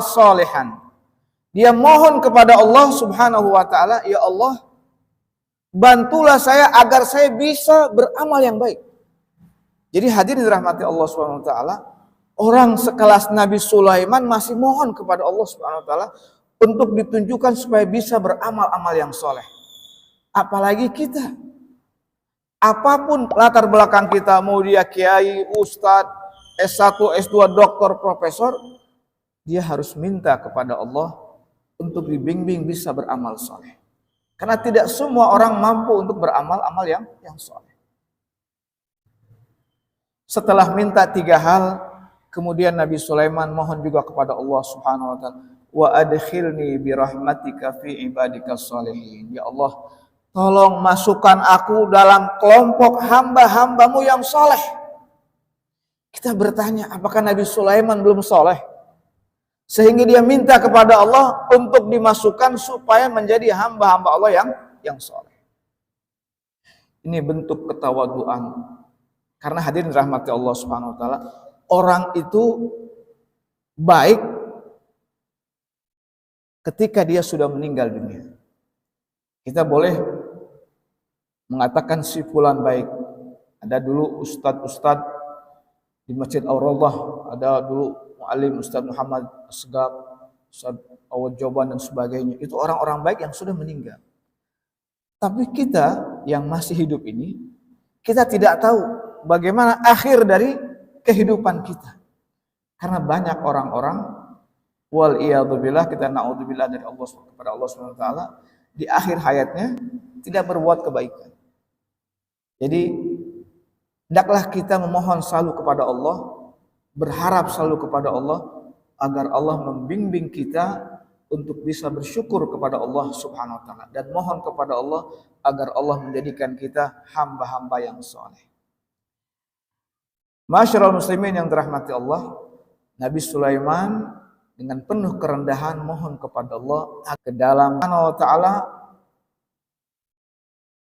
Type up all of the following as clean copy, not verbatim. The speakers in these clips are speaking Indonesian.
salihan. Dia mohon kepada Allah Subhanahu wa taala, ya Allah, bantulah saya agar saya bisa beramal yang baik. Jadi hadirin dirahmati Allah Subhanahu wa taala, orang sekelas Nabi Sulaiman masih mohon kepada Allah Subhanahu wa taala untuk ditunjukkan supaya bisa beramal-amal yang soleh. Apalagi kita. Apapun latar belakang kita, mau dia kiai, ustadz, S1, S2, doktor, profesor, dia harus minta kepada Allah untuk dibimbing bisa beramal soleh. Karena tidak semua orang mampu untuk beramal-amal yang soleh. Setelah minta 3 hal, kemudian Nabi Sulaiman mohon juga kepada Allah Subhanahu wa taala, wa adkhilni bi rahmatika fi ibadikas sholihin. Ya Allah, tolong masukkan aku dalam kelompok hamba-hambamu yang soleh. Kita bertanya, apakah Nabi Sulaiman belum soleh? Sehingga dia minta kepada Allah untuk dimasukkan supaya menjadi hamba-hamba Allah yang soleh. Ini bentuk ketawaduan. Karena hadirin rahmati Allah Subhanahu wa taala, orang itu baik ketika dia sudah meninggal dunia. Kita boleh mengatakan si fulan baik. Ada dulu ustadz di Masjid Ar-Rawdah, ada dulu mu'alim Ustadz Muhammad Segaf, Ustadz Awad Joban dan sebagainya. Itu orang-orang baik yang sudah meninggal. Tapi kita yang masih hidup ini, kita tidak tahu bagaimana akhir dari kehidupan kita. Karena banyak orang-orang, wal iyadzubillah, kita na'udzubillah dari Allah kepada Allah Subhanahu wa taala, di akhir hayatnya tidak berbuat kebaikan. Jadi hendaklah kita memohon selalu kepada Allah, berharap selalu kepada Allah agar Allah membimbing kita untuk bisa bersyukur kepada Allah Subhanahu wa taala dan mohon kepada Allah agar Allah menjadikan kita hamba-hamba yang soleh. Masyarul muslimin yang dirahmati Allah, Nabi Sulaiman dengan penuh kerendahan mohon kepada Allah ke dalam Subhanahu wa taala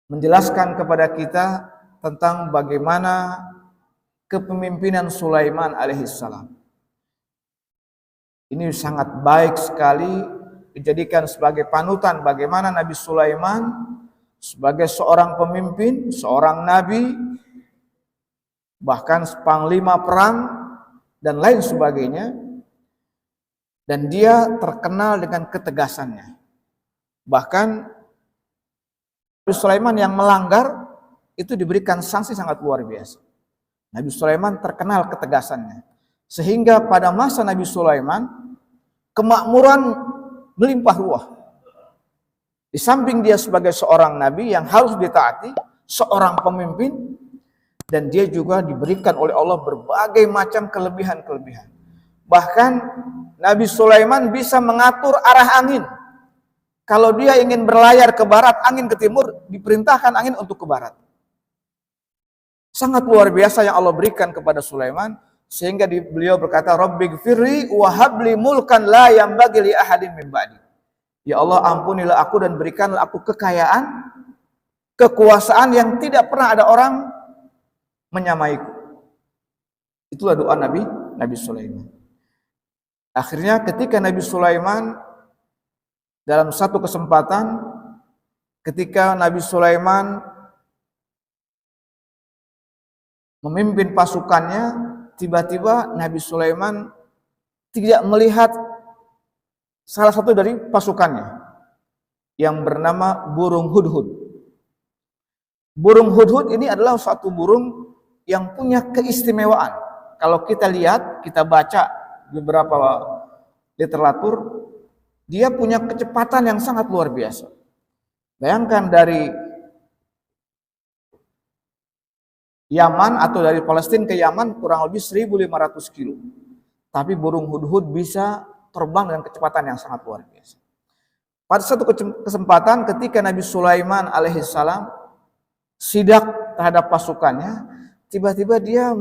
menjelaskan kepada kita tentang bagaimana kepemimpinan Sulaiman alaihissalam. Ini sangat baik sekali dijadikan sebagai panutan bagaimana Nabi Sulaiman sebagai seorang pemimpin, seorang nabi, bahkan panglima perang dan lain sebagainya. Dan dia terkenal dengan ketegasannya. Bahkan Nabi Sulaiman yang melanggar itu diberikan sanksi sangat luar biasa. Nabi Sulaiman terkenal ketegasannya. Sehingga pada masa Nabi Sulaiman, kemakmuran melimpah ruah. Di samping dia sebagai seorang nabi yang harus ditaati, seorang pemimpin, dan dia juga diberikan oleh Allah berbagai macam kelebihan-kelebihan. Bahkan Nabi Sulaiman bisa mengatur arah angin. Kalau dia ingin berlayar ke barat, angin ke timur, diperintahkan angin untuk ke barat. Sangat luar biasa yang Allah berikan kepada Sulaiman, sehingga beliau berkata, Rabbighfirli wa habli mulkan la yanbaghi li ahadin min ba'di. Ya Allah, ampunilah aku dan berikanlah aku kekayaan, kekuasaan yang tidak pernah ada orang menyamaiku. Itulah doa Nabi Sulaiman. Akhirnya ketika Nabi Sulaiman dalam satu kesempatan, ketika Nabi Sulaiman memimpin pasukannya, tiba-tiba Nabi Sulaiman tidak melihat salah satu dari pasukannya yang bernama burung hudhud. Burung hudhud ini adalah suatu burung yang punya keistimewaan. Kalau kita lihat, kita baca beberapa literatur, dia punya kecepatan yang sangat luar biasa. Bayangkan dari Yaman atau dari Palestina ke Yaman kurang lebih 1.500 kilo. Tapi burung hudhud bisa terbang dengan kecepatan yang sangat luar biasa. Pada satu kesempatan ketika Nabi Sulaiman alaihissalam sidak terhadap pasukannya, tiba-tiba dia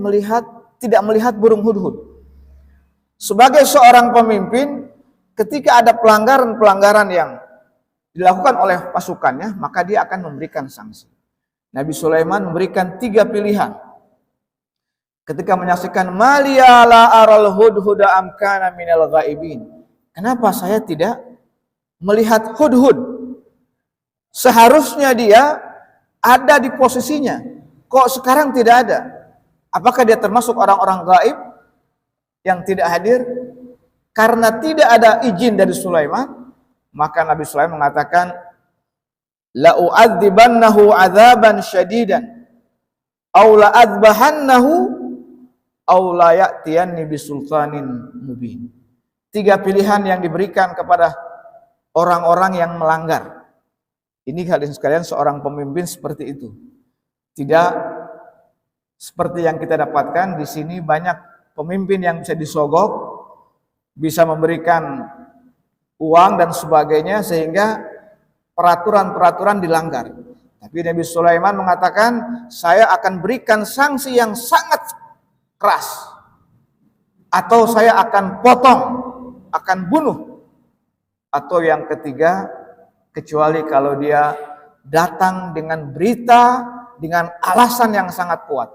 tidak melihat burung hudhud. Sebagai seorang pemimpin, ketika ada pelanggaran-pelanggaran yang dilakukan oleh pasukannya, maka dia akan memberikan sanksi. Nabi Sulaiman memberikan 3 pilihan. Ketika menyaksikan maliya la aral hudhuda am kana minal ghaibin. kenapa saya tidak melihat Hudhud? Seharusnya dia ada di posisinya. Kok sekarang tidak ada? Apakah dia termasuk orang-orang gaib yang tidak hadir? Karena tidak ada izin dari Sulaiman, maka Nabi Sulaiman mengatakan, la u'adzibannahu 'adzaban syadidan aw la adzbahannahu aw la ya'tiyanni bisultanin mubin. 3 pilihan yang diberikan kepada orang-orang yang melanggar. Ini hadirin sekalian, seorang pemimpin seperti itu. Tidak seperti yang kita dapatkan di sini, banyak pemimpin yang bisa disogok, bisa memberikan uang dan sebagainya sehingga peraturan-peraturan dilanggar. Tapi Nabi Sulaiman mengatakan, saya akan berikan sanksi yang sangat keras, atau saya akan potong, akan bunuh, atau yang ketiga, kecuali kalau dia datang dengan berita dengan alasan yang sangat kuat.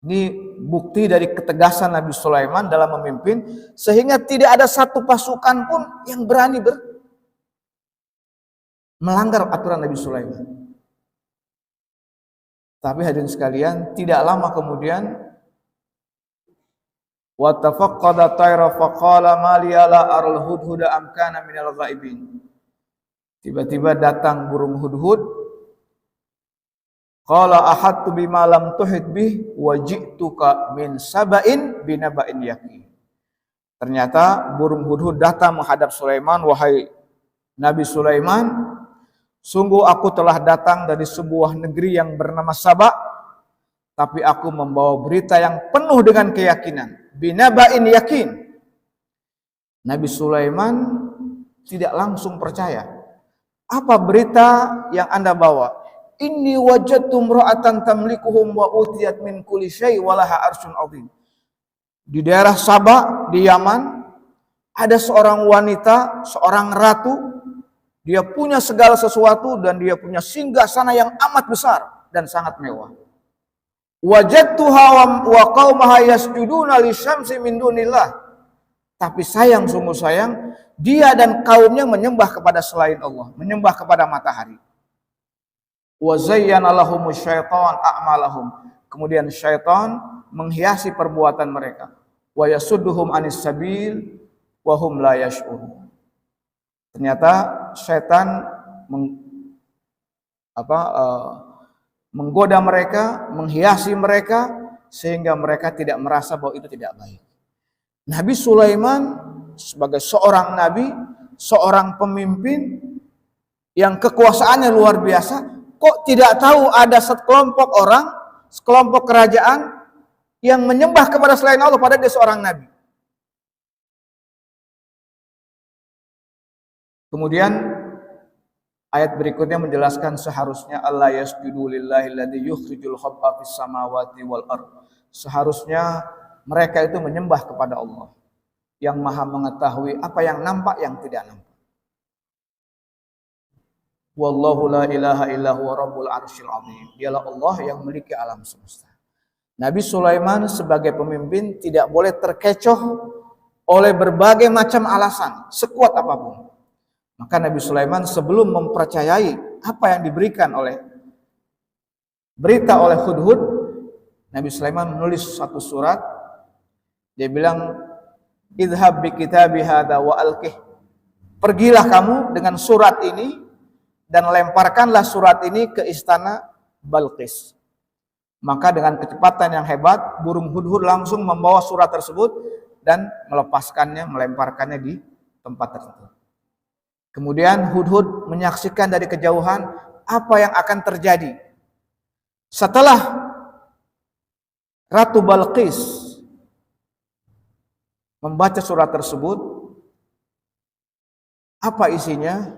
Ini bukti dari ketegasan Nabi Sulaiman dalam memimpin, sehingga tidak ada satu pasukan pun yang berani melanggar aturan Nabi Sulaiman. Tapi hadirin sekalian, tidak lama kemudian, wa tafaqqada tayra faqala ma liya la aral hudhuda am kana minal ghaibin. Tiba-tiba datang burung hudhud. Qala ahadtu bima lam tuhit bih wa ji'tuka min saba'in binaba'in yaqin. Ternyata burung hudhud datang menghadap Sulaiman, wahai Nabi Sulaiman, sungguh aku telah datang dari sebuah negeri yang bernama Saba, tapi aku membawa berita yang penuh dengan keyakinan. Binaba'in yakin. Nabi Sulaiman tidak langsung percaya. Apa berita yang Anda bawa? Inni wajadtu imra'atan tamlikuhum wa utiyat min kulli syai' wa laha arsyun 'azim. Di daerah Saba di Yaman ada seorang wanita, seorang ratu, dia punya segala sesuatu dan dia punya singgasana yang amat besar dan sangat mewah. Wajadtuha wa qaumaha yasjuduna lisyamsi min dunillah. Tapi sayang, sungguh sayang, dia dan kaumnya menyembah kepada selain Allah, menyembah kepada matahari. Wa zayyana lahumus syaitan a'malahum. Kemudian syaitan menghiasi perbuatan mereka. Wa yasudduhum anis sabil wa hum la yash'urun. Ternyata syaitan menggoda mereka, menghiasi mereka sehingga mereka tidak merasa bahwa itu tidak baik. Nabi Sulaiman sebagai seorang nabi, seorang pemimpin yang kekuasaannya luar biasa, kok tidak tahu ada sekelompok orang, sekelompok kerajaan yang menyembah kepada selain Allah padahal dia seorang nabi. Kemudian ayat berikutnya menjelaskan seharusnya Allah yasjudu lillahi alladzi yukhrijul khab'a fis samawati wal ard. Seharusnya mereka itu menyembah kepada Allah yang Maha mengetahui apa yang nampak, yang tidak nampak. Wallahu la ilaha illa huwa rabbul arsyil azim. Dialah Allah yang memiliki alam semesta. Nabi Sulaiman sebagai pemimpin tidak boleh terkecoh oleh berbagai macam alasan, sekuat apapun. Maka Nabi Sulaiman sebelum mempercayai apa yang diberikan oleh berita oleh Hudhud, Nabi Sulaiman menulis satu surat. Dia bilang, idhab bi kitabi hadza wa alqih. Pergilah kamu dengan surat ini dan lemparkanlah surat ini ke istana Balqis. Maka dengan kecepatan yang hebat, burung hudhud langsung membawa surat tersebut dan melepaskannya, melemparkannya di tempat tersebut. Kemudian hudhud menyaksikan dari kejauhan apa yang akan terjadi. Setelah Ratu Balqis membaca surat tersebut, apa isinya?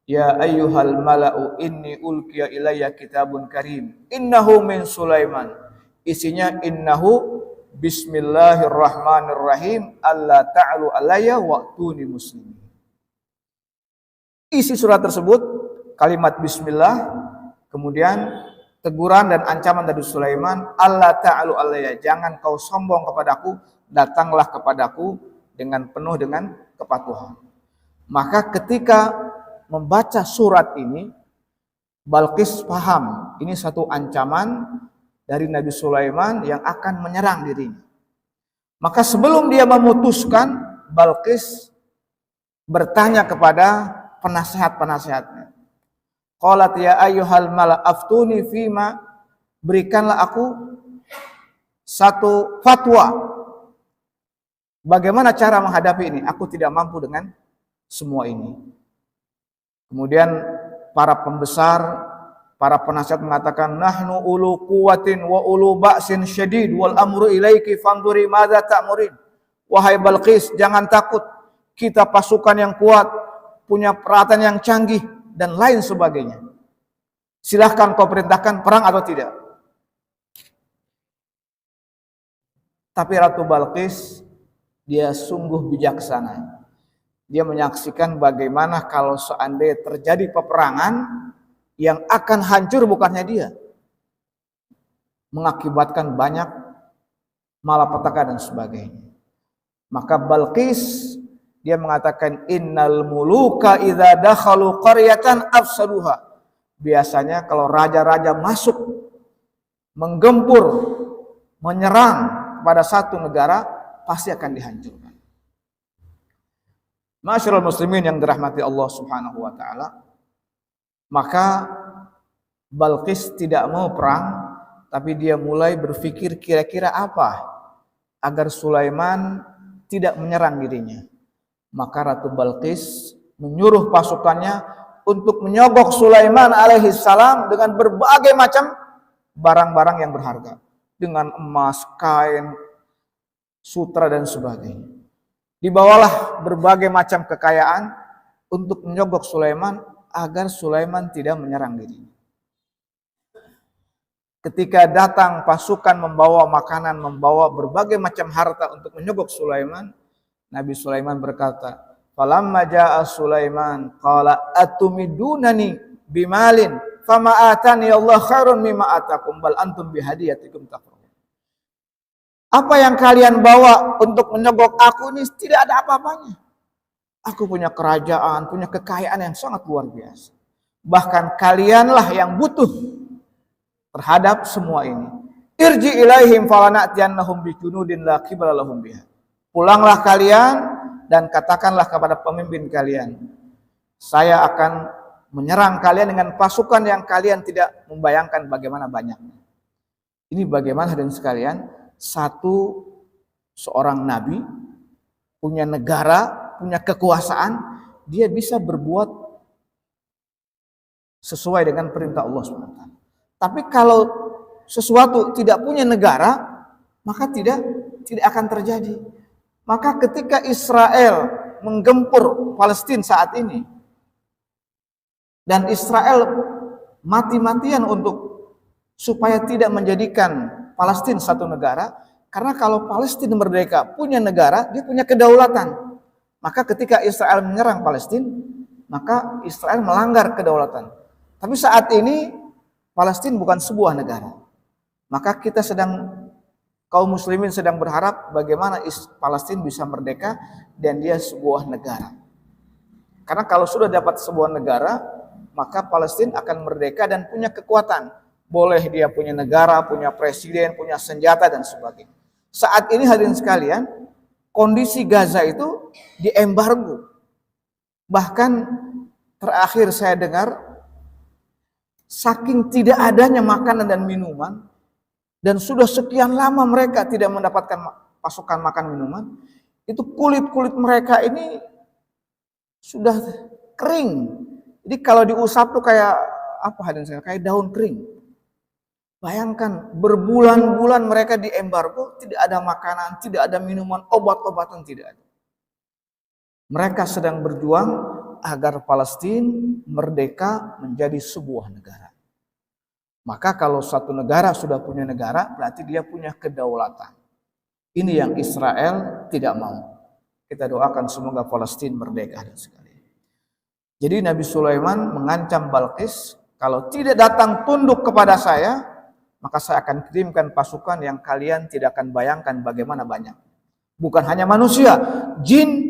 Ya ayyuhal mala'u inni ulqiya ilayya kitabun karim innahu min Sulaiman. Isinya innahu bismillahirrahmanirrahim alla ta'alu alayya wa'tuni muslimin. Isi surat tersebut kalimat bismillah, kemudian teguran dan ancaman dari Sulaiman, alla ta'alu alayya, jangan kau sombong kepadaku, datanglah kepadaku dengan penuh dengan kepatuhan. Maka ketika membaca surat ini, Balqis paham ini satu ancaman dari Nabi Sulaiman yang akan menyerang dirinya. Maka sebelum dia memutuskan, Balqis bertanya kepada penasehat-penasehatnya. Qalat ya ayyuhal mala aftuni fima, berikanlah aku satu fatwa. Bagaimana cara menghadapi ini? Aku tidak mampu dengan semua ini. Kemudian para pembesar, para penasihat mengatakan, nahnu ulu quwwatin wa ulu ba'sin syadid wal amru ilaiki fanduri madza ta'murin. Wahai Balqis, jangan takut. Kita pasukan yang kuat, punya peralatan yang canggih dan lain sebagainya. Silahkan kau perintahkan perang atau tidak. Tapi Ratu Balqis, dia sungguh bijaksana. Dia menyaksikan bagaimana kalau seandainya terjadi peperangan, yang akan hancur bukannya dia, mengakibatkan banyak malapetaka dan sebagainya. Maka Balqis dia mengatakan innal muluka idza dakhalu qaryatan afsaduha. Biasanya kalau raja-raja masuk menggempur, menyerang pada satu negara, pasti akan dihancurkan. Ma'asyiral muslimin yang dirahmati Allah Subhanahu wa taala, maka Balqis tidak mau perang, tapi dia mulai berpikir kira-kira apa agar Sulaiman tidak menyerang dirinya. Maka Ratu Balqis menyuruh pasukannya untuk menyogok Sulaiman alaihi salam dengan berbagai macam barang-barang yang berharga, dengan emas, kain, sutra dan sebagainya. Dibawalah berbagai macam kekayaan untuk menyogok Sulaiman agar Sulaiman tidak menyerang dirinya. Ketika datang pasukan membawa makanan, membawa berbagai macam harta untuk menyogok Sulaiman, Nabi Sulaiman berkata, "Falamma jaa Sulaiman qala atumidunani bimalin fama atani Allah khairun mimma atakum bal antum bihadiyatikum tafrahun." Apa yang kalian bawa untuk menyogok aku ini tidak ada apa-apanya. Aku punya kerajaan, punya kekayaan yang sangat luar biasa. Bahkan kalianlah yang butuh terhadap semua ini. Irji ilaihim falana'tiyannahum bijunudin la qibala lahum biha. Pulanglah kalian dan katakanlah kepada pemimpin kalian, saya akan menyerang kalian dengan pasukan yang kalian tidak membayangkan bagaimana banyaknya. Ini bagaimana hadirin sekalian, seorang nabi punya negara, punya kekuasaan, dia bisa berbuat sesuai dengan perintah Allah SWT. Tapi kalau sesuatu tidak punya negara, maka tidak akan terjadi. Maka ketika Israel menggempur Palestina saat ini, dan Israel mati-matian supaya tidak menjadikan Palestina satu negara, karena kalau Palestina merdeka, punya negara, dia punya kedaulatan. Maka ketika Israel menyerang Palestina, maka Israel melanggar kedaulatan. Tapi saat ini Palestina bukan sebuah negara. Maka kaum muslimin sedang berharap bagaimana Palestina bisa merdeka dan dia sebuah negara. Karena kalau sudah dapat sebuah negara, maka Palestina akan merdeka dan punya kekuatan. Boleh dia punya negara, punya presiden, punya senjata dan sebagainya. Saat ini hadirin sekalian, kondisi Gaza itu diembargo. Bahkan terakhir saya dengar, saking tidak adanya makanan dan minuman, dan sudah sekian lama mereka tidak mendapatkan pasokan makan minuman, itu kulit-kulit mereka ini sudah kering. Jadi kalau diusap tuh kayak apa hadirin sekalian? Kayak daun kering. Bayangkan berbulan-bulan mereka diembargo, tidak ada makanan, tidak ada minuman, obat-obatan tidak ada. Mereka sedang berjuang agar Palestina merdeka menjadi sebuah negara. Maka kalau satu negara sudah punya negara, berarti dia punya kedaulatan. Ini yang Israel tidak mau. Kita doakan semoga Palestina merdeka dan sekalian. Jadi Nabi Sulaiman mengancam Balqis, kalau tidak datang tunduk kepada saya, maka saya akan kirimkan pasukan yang kalian tidak akan bayangkan bagaimana banyak. Bukan hanya manusia, jin